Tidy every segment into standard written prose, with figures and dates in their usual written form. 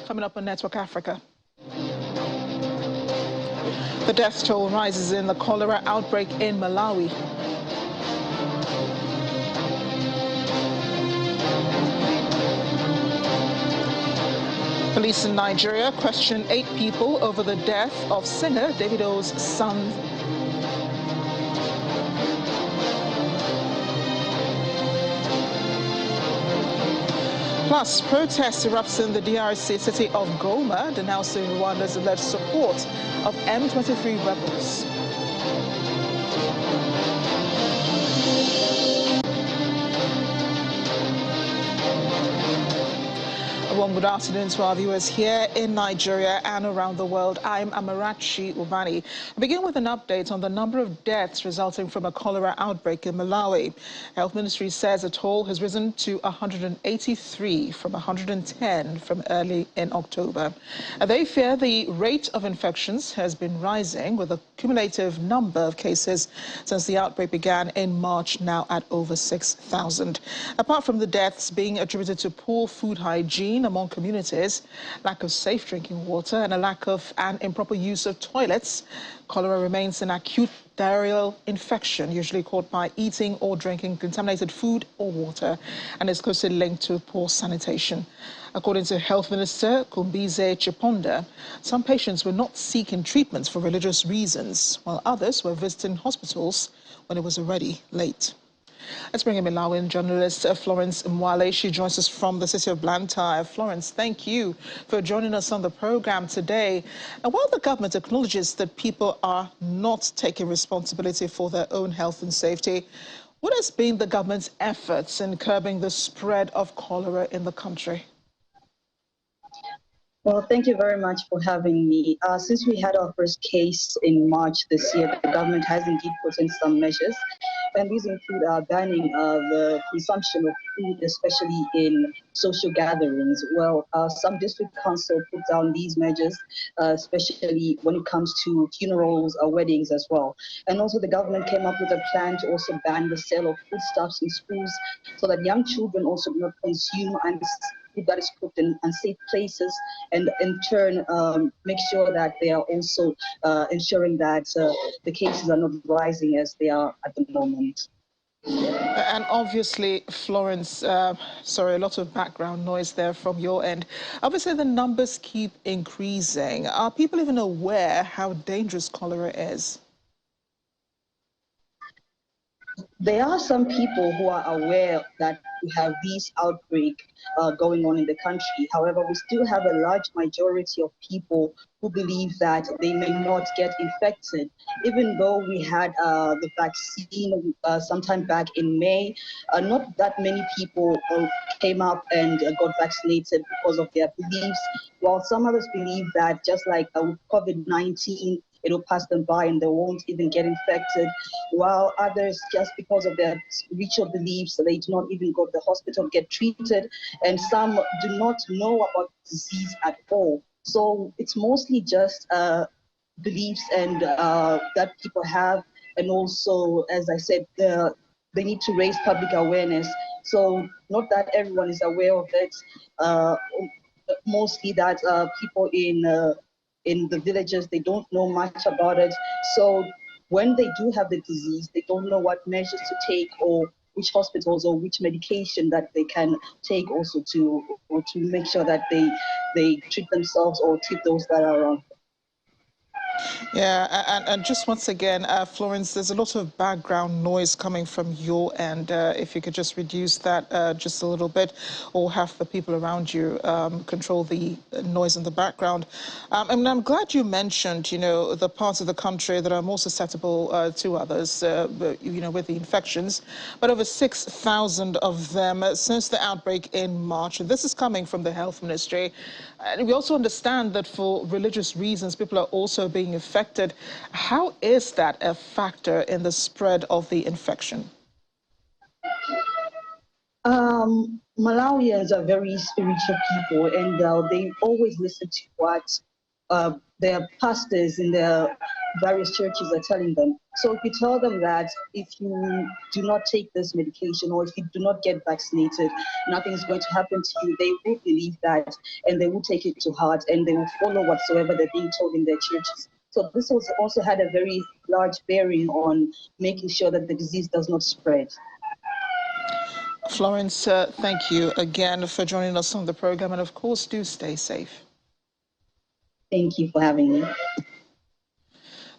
Coming up on Network Africa. The death toll rises in the cholera outbreak in Malawi. Police in Nigeria question 8 people over the death of singer Davido's son. Plus, protests erupts in the DRC city of Goma, denouncing Rwanda's alleged support of M23 rebels. A warm good afternoon to our viewers here in Nigeria and around the world. I'm Amarachi Ubani. I begin with an update on the number of deaths resulting from a cholera outbreak in Malawi. Health Ministry says the toll has risen to 183 from 110 from early in October. They fear the rate of infections has been rising, with a cumulative number of cases since the outbreak began in March now at over 6,000. Apart from the deaths being attributed to poor food hygiene among communities, lack of safe drinking water and a lack of and improper use of toilets, cholera remains an acute diarrheal infection usually caused by eating or drinking contaminated food or water, and is closely linked to poor sanitation. According to Health Minister Kumbize Chiponda, some patients were not seeking treatments for religious reasons, while others were visiting hospitals when it was already late. Let's bring in Malawian journalist Florence Mwale. She joins us from the city of Blantyre. Florence, thank you for joining us on the program today. And while the government acknowledges that people are not taking responsibility for their own health and safety, what has been the government's efforts in curbing the spread of cholera in the country? Well, thank you very much for having me. Since we had our first case in March this year, the government has indeed put in some measures, and these include banning the consumption of food, especially in social gatherings. Well, some district council put down these measures, especially when it comes to funerals or weddings as well. And also the government came up with a plan to also ban the sale of foodstuffs in schools so that young children also do not consume food that is cooked in unsafe places, and in turn make sure that they are also ensuring that the cases are not rising as they are at the moment. And obviously, Florence, sorry, a lot of background noise there from your end. Obviously, the numbers keep increasing. Are people even aware how dangerous cholera is? There are some people who are aware that we have these outbreaks going on in the country. However, we still have a large majority of people who believe that they may not get infected. Even though we had the vaccine sometime back in May, not that many people came up and got vaccinated because of their beliefs, while some others believe that just like with COVID-19, it'll pass them by and they won't even get infected, while others, just because of their spiritual beliefs, they do not even go to the hospital, get treated, and some do not know about the disease at all. So it's mostly just beliefs and that people have, and also, as I said, they need to raise public awareness. So not that everyone is aware of it, mostly that people in the villages, they don't know much about it. So when they do have the disease, they don't know what measures to take or which hospitals or which medication that they can take also to make sure that they treat themselves or treat those that are around. Yeah, and just once again, Florence, there's a lot of background noise coming from your end. If you could just reduce that just a little bit, or have the people around you control the noise in the background. And I'm glad you mentioned, you know, the parts of the country that are more susceptible to others, you know, with the infections. But over 6,000 of them since the outbreak in March. And this is coming from the Health Ministry. And we also understand that for religious reasons, people are also being affected. How is that a factor in the spread of the infection? Malawians are very spiritual people, and they always listen to what their pastors in their various churches are telling them. So if you tell them that if you do not take this medication or if you do not get vaccinated, nothing is going to happen to you, they will believe that and they will take it to heart and they will follow whatsoever they're being told in their churches. So this also had a very large bearing on making sure that the disease does not spread. Florence, thank you again for joining us on the program, and of course, do stay safe. Thank you for having me.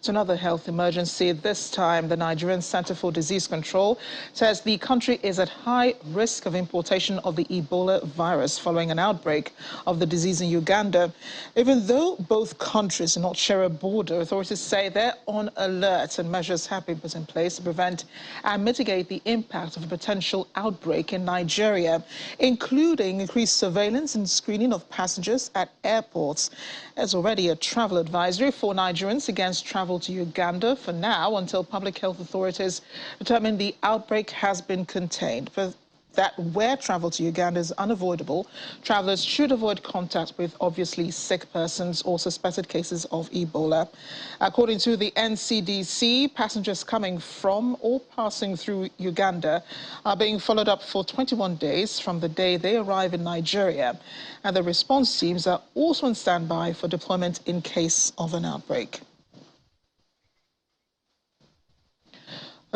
To another health emergency. This time, the Nigerian Center for Disease Control says the country is at high risk of importation of the Ebola virus following an outbreak of the disease in Uganda. Even though both countries do not share a border, authorities say they're on alert and measures have been put in place to prevent and mitigate the impact of a potential outbreak in Nigeria, including increased surveillance and screening of passengers at airports. There's already a travel advisory for Nigerians against travel to Uganda for now until public health authorities determine the outbreak has been contained. But that where travel to Uganda is unavoidable, travelers should avoid contact with obviously sick persons or suspected cases of Ebola. According to the NCDC, passengers coming from or passing through Uganda are being followed up for 21 days from the day they arrive in Nigeria. And the response teams are also on standby for deployment in case of an outbreak.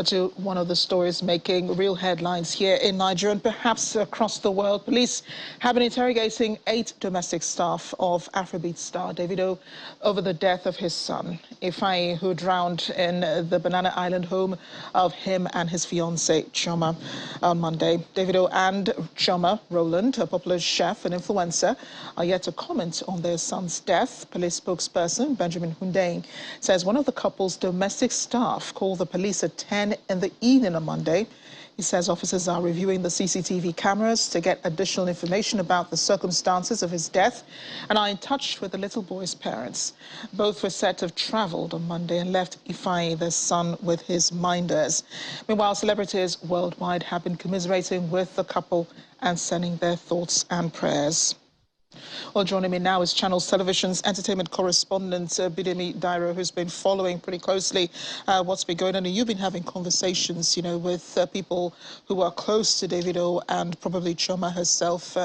To one of the stories making real headlines here in Nigeria and perhaps across the world. Police have been interrogating 8 domestic staff of Afrobeat star Davido over the death of his son, Ifeanyi, who drowned in the Banana Island home of him and his fiancée, Chioma, on Monday. Davido and Chioma Rowland, a popular chef and influencer, are yet to comment on their son's death. Police spokesperson Benjamin Hundeyin says one of the couple's domestic staff called the police at 10 in the evening on Monday. He says officers are reviewing the CCTV cameras to get additional information about the circumstances of his death and are in touch with the little boy's parents. Both were said to have traveled on Monday and left Ifeanyi, their son, with his minders. Meanwhile, celebrities worldwide have been commiserating with the couple and sending their thoughts and prayers. Well, joining me now is Channels Television's entertainment correspondent, Bidemi Dairo, who's been following pretty closely what's been going on. And you've been having conversations, you know, with people who are close to Davido and probably Chioma herself.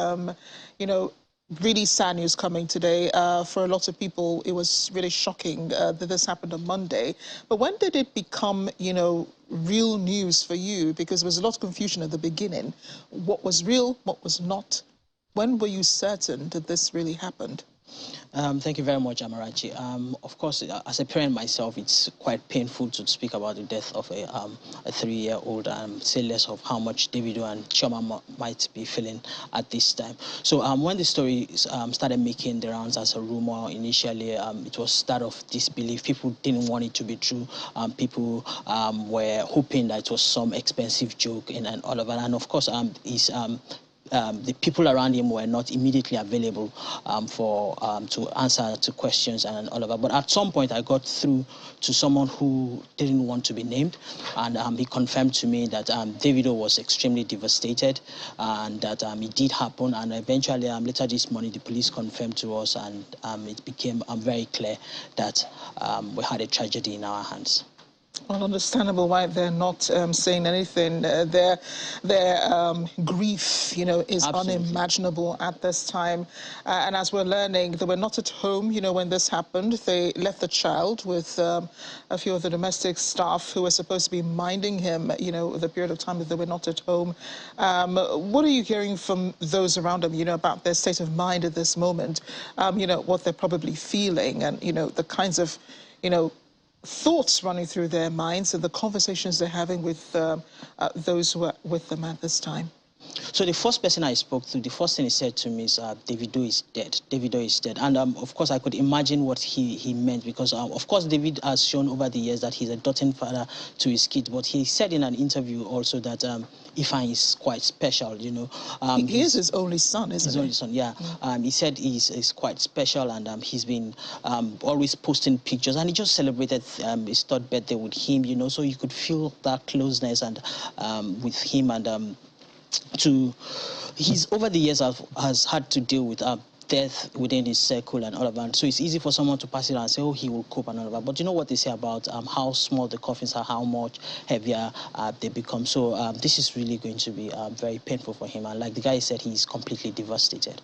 You know, really sad news coming today. For a lot of people, it was really shocking that this happened on Monday. But when did it become, you know, real news for you? Because there was a lot of confusion at the beginning. What was real, what was not? When were you certain that this really happened? Thank you very much, Amarachi. Of course, as a parent myself, it's quite painful to speak about the death of a 3-year-old and say less of how much Davido and Chioma might be feeling at this time. So when the story started making the rounds as a rumor initially, it was start of disbelief. People didn't want it to be true. People were hoping that it was some expensive joke and all of that. And of course, the people around him were not immediately available to answer to questions and all of that. But at some point, I got through to someone who didn't want to be named, and he confirmed to me that Davido was extremely devastated, and that it did happen. And eventually, later this morning, the police confirmed to us, and it became very clear that we had a tragedy in our hands. Well, understandable why they're not saying anything. Their grief, you know, is Absolutely unimaginable at this time. And as we're learning, they were not at home, you know, when this happened. They left the child with a few of the domestic staff who were supposed to be minding him, you know, the period of time that they were not at home. What are you hearing from those around them, you know, about their state of mind at this moment? You know, what they're probably feeling and, you know, the kinds of, you know, thoughts running through their minds and the conversations they're having with those who are with them at this time? So the first person I spoke to, the first thing he said to me is, Davido is dead. Davido is dead. And of course, I could imagine what he meant because, of course, David has shown over the years that he's a doting father to his kids. But he said in an interview also that Ifeanyi is quite special, you know. He is his only son, isn't he? His only son, yeah. He said he's quite special, and he's been always posting pictures. And he just celebrated his 3rd birthday with him, you know, so you could feel that closeness and with him. And he's over the years has had to deal with death within his circle and all of that. So it's easy for someone to pass it on and say, oh, he will cope and all of that. But you know what they say about how small the coffins are, how much heavier they become. So this is really going to be very painful for him. And like the guy said, he's completely devastated.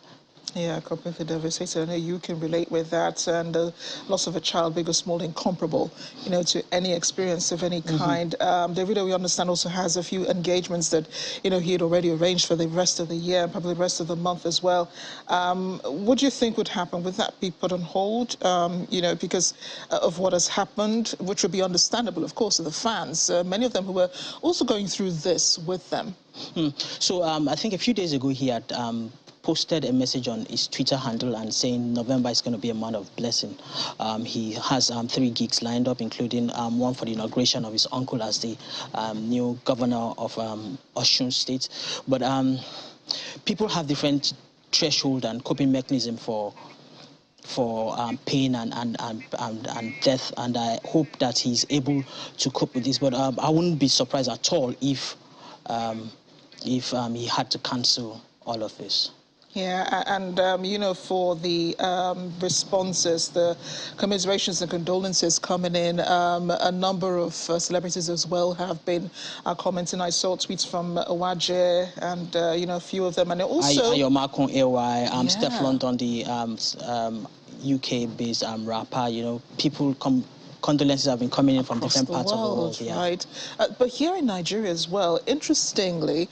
Yeah, completely devastated. I know you can relate with that, and the loss of a child, big or small, incomparable, you know, to any experience of any kind. Davido, we understand, also has a few engagements that, you know, he had already arranged for the rest of the year and probably the rest of the month as well. What do you think would happen? Would that be put on hold, you know, because of what has happened, which would be understandable, of course, of the fans, many of them who were also going through this with them? So I think a few days ago he had posted a message on his Twitter handle and saying November is going to be a month of blessing. He has 3 gigs lined up, including one for the inauguration of his uncle as the new governor of Osun State. But people have different threshold and coping mechanism for pain and death, and I hope that he's able to cope with this. But I wouldn't be surprised at all if he had to cancel all of this. Yeah, and you know, for the responses, the commiserations and condolences coming in, a number of celebrities as well have been commenting. I saw tweets from Owaje and, you know, a few of them. And also... Ayomakun AY, Steph London, the UK-based rapper, you know, people condolences have been coming in from different parts of the world. Yeah. Right. But here in Nigeria as well, interestingly,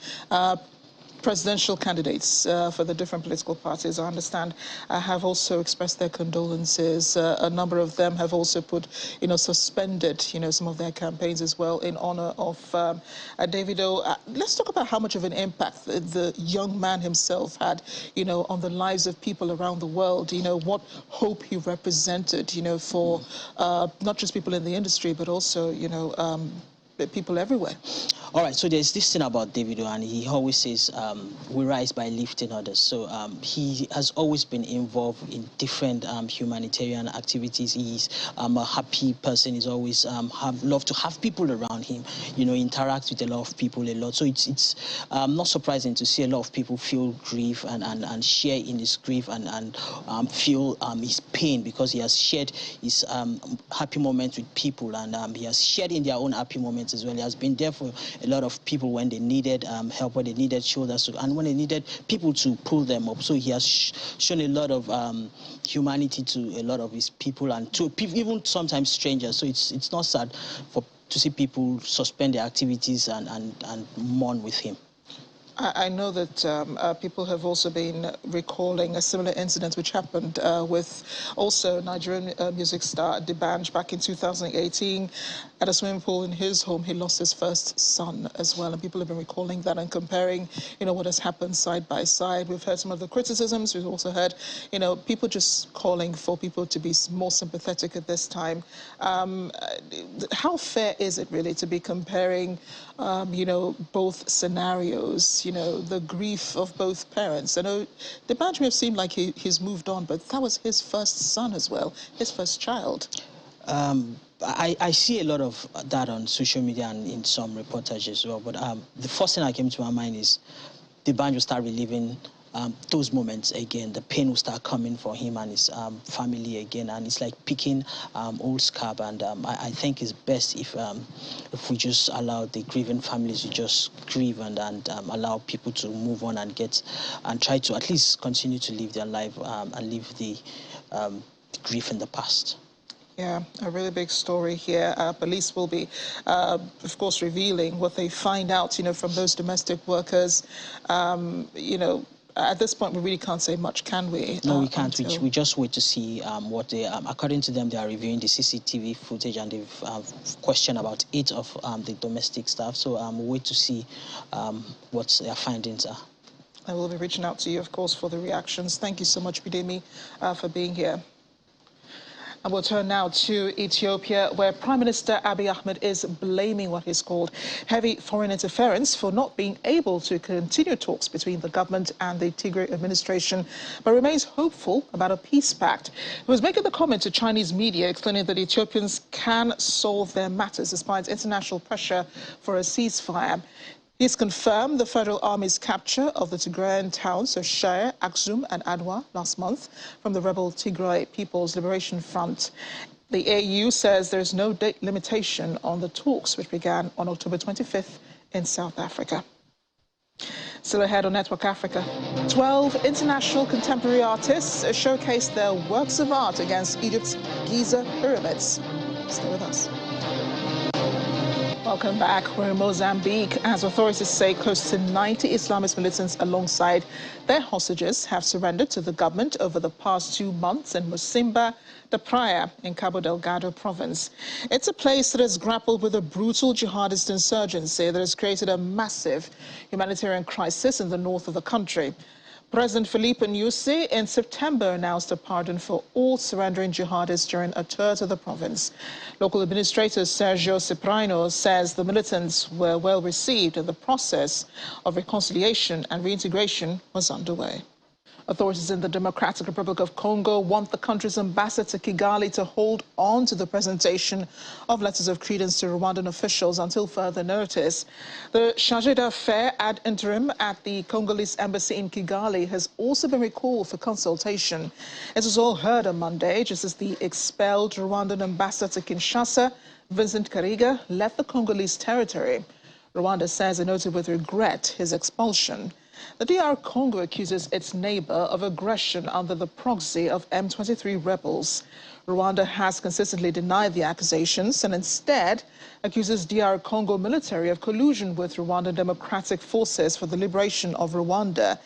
presidential candidates for the different political parties, I understand, have also expressed their condolences. A number of them have also put, you know, suspended, you know, some of their campaigns as well in honor of Davido. Let's talk about how much of an impact the young man himself had, you know, on the lives of people around the world. You know, what hope he represented, you know, for not just people in the industry, but also, you know, people everywhere. All right, so there's this thing about Davido, and he always says, we rise by lifting others. So he has always been involved in different humanitarian activities. He's a happy person. He's always loved to have people around him, you know, interact with a lot of people a lot. So it's not surprising to see a lot of people feel grief and share in his grief and feel his pain, because he has shared his happy moments with people, and he has shared in their own happy moments as well. He has been there for a lot of people when they needed help, when they needed shoulders, and when they needed people to pull them up. So he has shown a lot of humanity to a lot of his people, and to even sometimes strangers. So it's not sad to see people suspend their activities and mourn with him. I know that people have also been recalling a similar incident which happened with also Nigerian music star D'banj back in 2018 at a swimming pool in his home. He lost his first son as well, and people have been recalling that and comparing, you know, what has happened side by side. We've heard some of the criticisms. We've also heard, you know, people just calling for people to be more sympathetic at this time. How fair is it really to be comparing, you know, both scenarios? You know, the grief of both parents. I know D'banj may have seemed like he's moved on, but that was his first son as well, his first child. I see a lot of that on social media and in some reportages as well. But the first thing that came to my mind is D'banj will start reliving those moments again. The pain will start coming for him and his family again, and it's like picking old scab. And I think it's best if we just allow the grieving families to just grieve and allow people to move on and try to at least continue to live their life and leave the grief in the past. Yeah, a really big story here. Police will be, of course, revealing what they find out, you know, from those domestic workers. You know, at this point, we really can't say much, can we? No, we can't. We just wait to see what they, according to them, they are reviewing the CCTV footage, and they've questioned about 8 of the domestic staff. So we'll wait to see what their findings are. I will be reaching out to you, of course, for the reactions. Thank you so much, Bidemi, for being here. And we'll turn now to Ethiopia, where Prime Minister Abiy Ahmed is blaming what he's called heavy foreign interference for not being able to continue talks between the government and the Tigray administration, but remains hopeful about a peace pact. He was making the comment to Chinese media, explaining that Ethiopians can solve their matters despite international pressure for a ceasefire. He's confirmed the Federal Army's capture of the Tigrayan towns of Shire, Aksum and Adwa last month from the rebel Tigray People's Liberation Front. The AU says there is no date limitation on the talks, which began on October 25th in South Africa. Still ahead on Network Africa, 12 international contemporary artists showcased their works of art against Egypt's Giza pyramids. Stay with us. Welcome back. We're in Mozambique as authorities say close to 90 Islamist militants alongside their hostages have surrendered to the government over the past 2 months in Musimba da Praia in Cabo Delgado province. It's a place that has grappled with a brutal jihadist insurgency that has created a massive humanitarian crisis in the north of the country. President Filipe Nyusi in September announced a pardon for all surrendering jihadists during a tour to the province. Local administrator Sergio Cipriano says the militants were well received and the process of reconciliation and reintegration was underway. Authorities in the Democratic Republic of Congo want the country's ambassador to Kigali to hold on to the presentation of letters of credence to Rwandan officials until further notice. The chargé d'affaires ad interim at the Congolese embassy in Kigali has also been recalled for consultation. It was all heard on Monday, just as the expelled Rwandan ambassador to Kinshasa, Vincent Kariga, left the Congolese territory. Rwanda says it noted with regret his expulsion. The DR Congo accuses its neighbor of aggression under the proxy of M23 rebels. Rwanda has consistently denied the accusations and instead accuses DR Congo military of collusion with Rwandan Democratic Forces for the Liberation of Rwanda,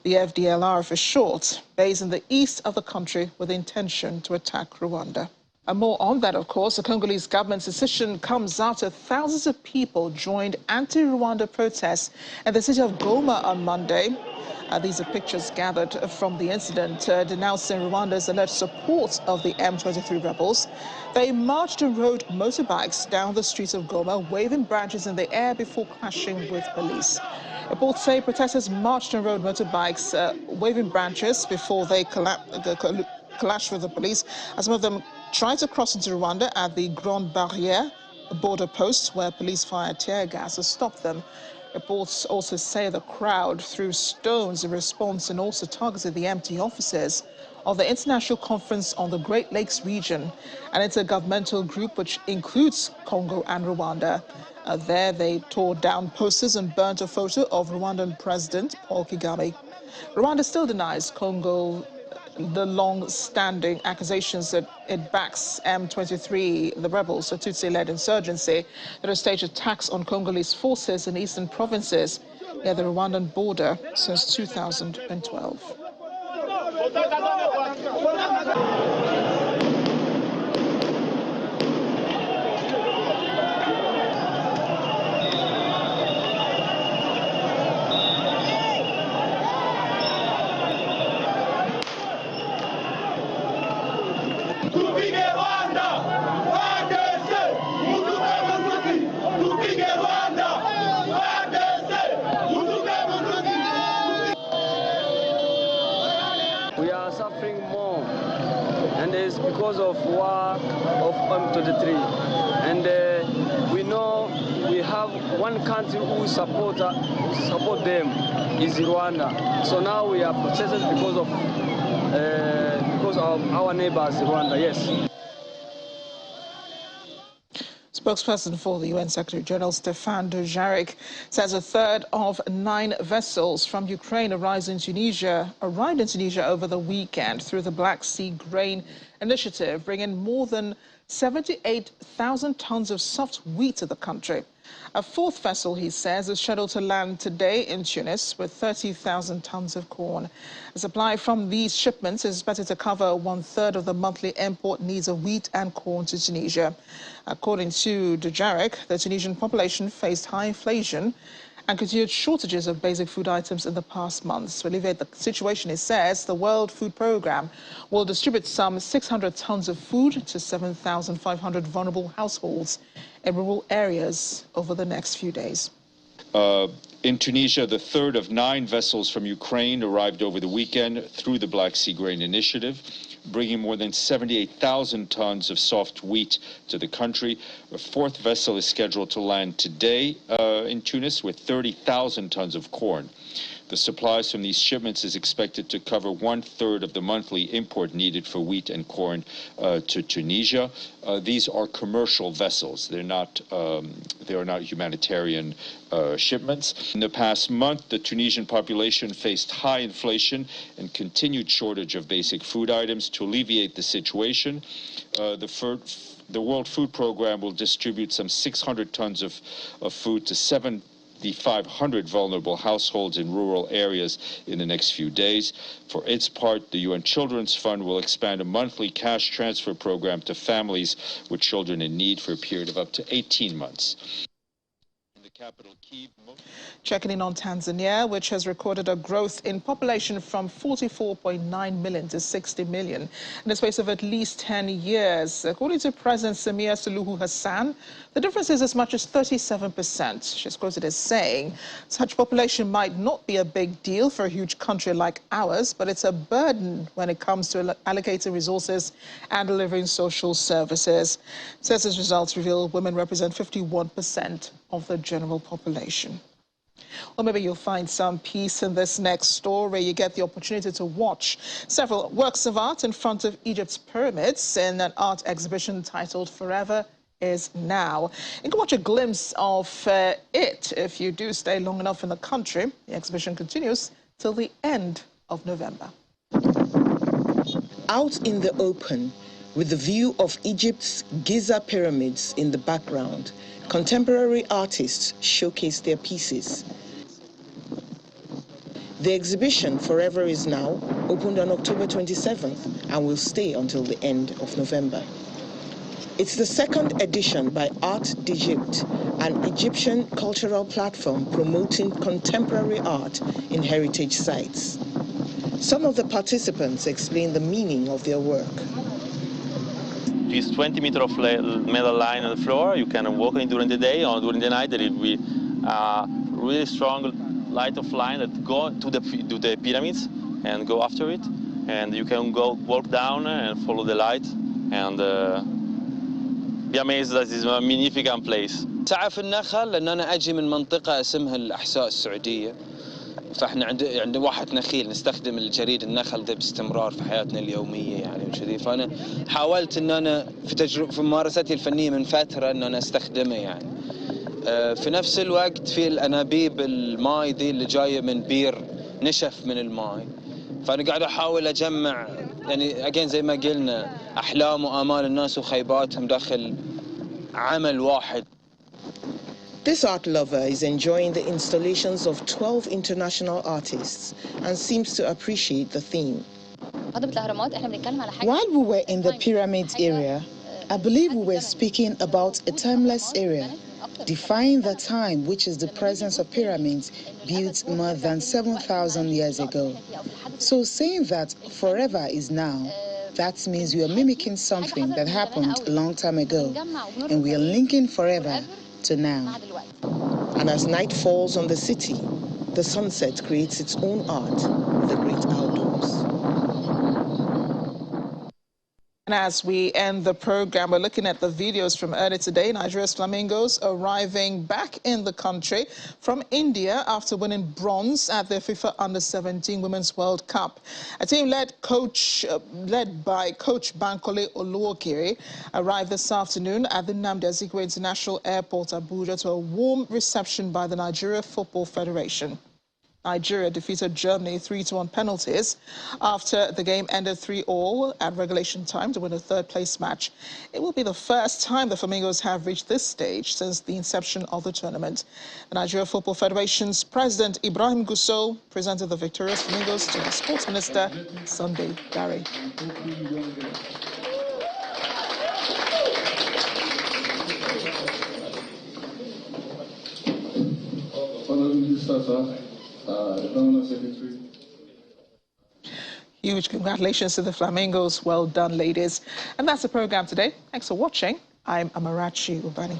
the FDLR for short, based in the east of the country with the intention to attack Rwanda. And more on that, of course, the Congolese government's decision comes after thousands of people joined anti-Rwanda protests in the city of Goma on Monday. These are pictures gathered from the incident denouncing Rwanda's alleged support of the M23 rebels. They marched and rode motorbikes down the streets of Goma, waving branches in the air before clashing with police. Reports say protesters marched and rode motorbikes, waving branches before they clashed with the police, as some of them tried to cross into Rwanda at the Grande Barrière, a border post where police fired tear gas to stop them. Reports also say the crowd threw stones in response and also targeted the empty offices of the International Conference on the Great Lakes region, an intergovernmental group which includes Congo and Rwanda. There they tore down posters and burnt a photo of Rwandan President Paul Kagame. Rwanda still denies Congo the long-standing accusations that it backs M23, the rebels, a Tutsi-led insurgency that has staged attacks on Congolese forces in eastern provinces near the Rwandan border since 2012. We are suffering more, and it's because of war of M23. And we know we have one country who support them is Rwanda. So now we are protested because of our neighbors, Rwanda. Yes. Spokesperson for the UN Secretary-General Stefan Dujarric says a third of 9 vessels from Ukraine arrived in Tunisia over the weekend through the Black Sea Grain Initiative, bringing more than 78,000 tons of soft wheat to the country. A fourth vessel, he says, is scheduled to land today in Tunis with 30,000 tons of corn. A supply from these shipments is expected to cover 1/3 of the monthly import needs of wheat and corn to Tunisia. According to Dujarric, the Tunisian population faced high inflation and continued shortages of basic food items in the past months. To alleviate the situation, he says, the World Food Programme will distribute some 600 tons of food to 7,500 vulnerable households in rural areas over the next few days. In Tunisia, the third of 9 vessels from Ukraine arrived over the weekend through the Black Sea Grain Initiative, bringing more than 78,000 tons of soft wheat to the country. A 4th vessel is scheduled to land today in Tunis with 30,000 tons of corn. The supplies from these shipments is expected to cover 1/3 of the monthly import needed for wheat and corn to Tunisia. These are commercial vessels. They are not humanitarian shipments. In the past month, the Tunisian population faced high inflation and continued shortage of basic food items. To alleviate the situation, the World Food Programme will distribute some 600 tons of food to 7,500 vulnerable households in rural areas in the next few days. For its part, the UN Children's Fund will expand a monthly cash transfer program to families with children in need for a period of up to 18 months. Checking in on Tanzania, which has recorded a growth in population from 44.9 million to 60 million in the space of at least 10 years. According to President Samia Suluhu Hassan, the difference is as much as 37%. She's quoted as saying, such population might not be a big deal for a huge country like ours, but it's a burden when it comes to allocating resources and delivering social services. Census results reveal women represent 51% of the general population. Or maybe you'll find some peace in this next story. You get the opportunity to watch several works of art in front of Egypt's pyramids in an art exhibition titled Forever is Now. You can watch a glimpse of it if you do stay long enough in the country. The exhibition continues till the end of November. Out in the open, with the view of Egypt's Giza pyramids in the background, contemporary artists showcase their pieces. The exhibition Forever is Now opened on October 27th and will stay until the end of November. It's the second edition by Art d'Egypte, an Egyptian cultural platform promoting contemporary art in heritage sites. Some of the participants explain the meaning of their work. This 20 meters of metal line on the floor. You can walk in during the day or during the night. There will be a really strong light of line that go to the pyramids and go after it. And you can go walk down and follow the light and be amazed that it's a magnificent place. تعرف النخل لأن أنا أجي من منطقة اسمها الأحساء السعودية. فاحنا عند واحة نخيل نستخدم الجريد النخل ذا باستمرار في حياتنا اليوميه يعني وكذي. فانا حاولت ان انا في ممارستي الفنيه من فتره ان انا استخدمه يعني. في نفس الوقت في الانابيب الماي ذي اللي جايه من بير نشف من الماي. فانا قاعد احاول اجمع يعني اجين زي ما قلنا احلام وامال الناس وخيباتهم داخل عمل واحد. This art lover is enjoying the installations of 12 international artists and seems to appreciate the theme. While we were in the pyramids area, I believe we were speaking about a timeless area, defying the time, which is the presence of pyramids built more than 7,000 years ago. So saying that forever is now, that means we are mimicking something that happened a long time ago, and we are linking forever to now. And as night falls on the city, the sunset creates its own art, the great outdoors. And as we end the program, we're looking at the videos from earlier today. Nigeria's flamingos arriving back in the country from India after winning bronze at the FIFA Under-17 Women's World Cup. A team led by Coach Bankole Oluokere arrived this afternoon at the Nnamdi Azikiwe International Airport, Abuja, to a warm reception by the Nigeria Football Federation. Nigeria defeated Germany 3-1 penalties after the game ended 3-3 at regulation time to win a third-place match. It will be the first time the Flamingos have reached this stage since the inception of the tournament. The Nigeria Football Federation's President Ibrahim Gusau presented the victorious Flamingos to the Sports Minister, Sunday Gary. Huge congratulations to the Flamingos. Well done, ladies. And that's the program today. Thanks for watching. I'm Amarachi Ubani.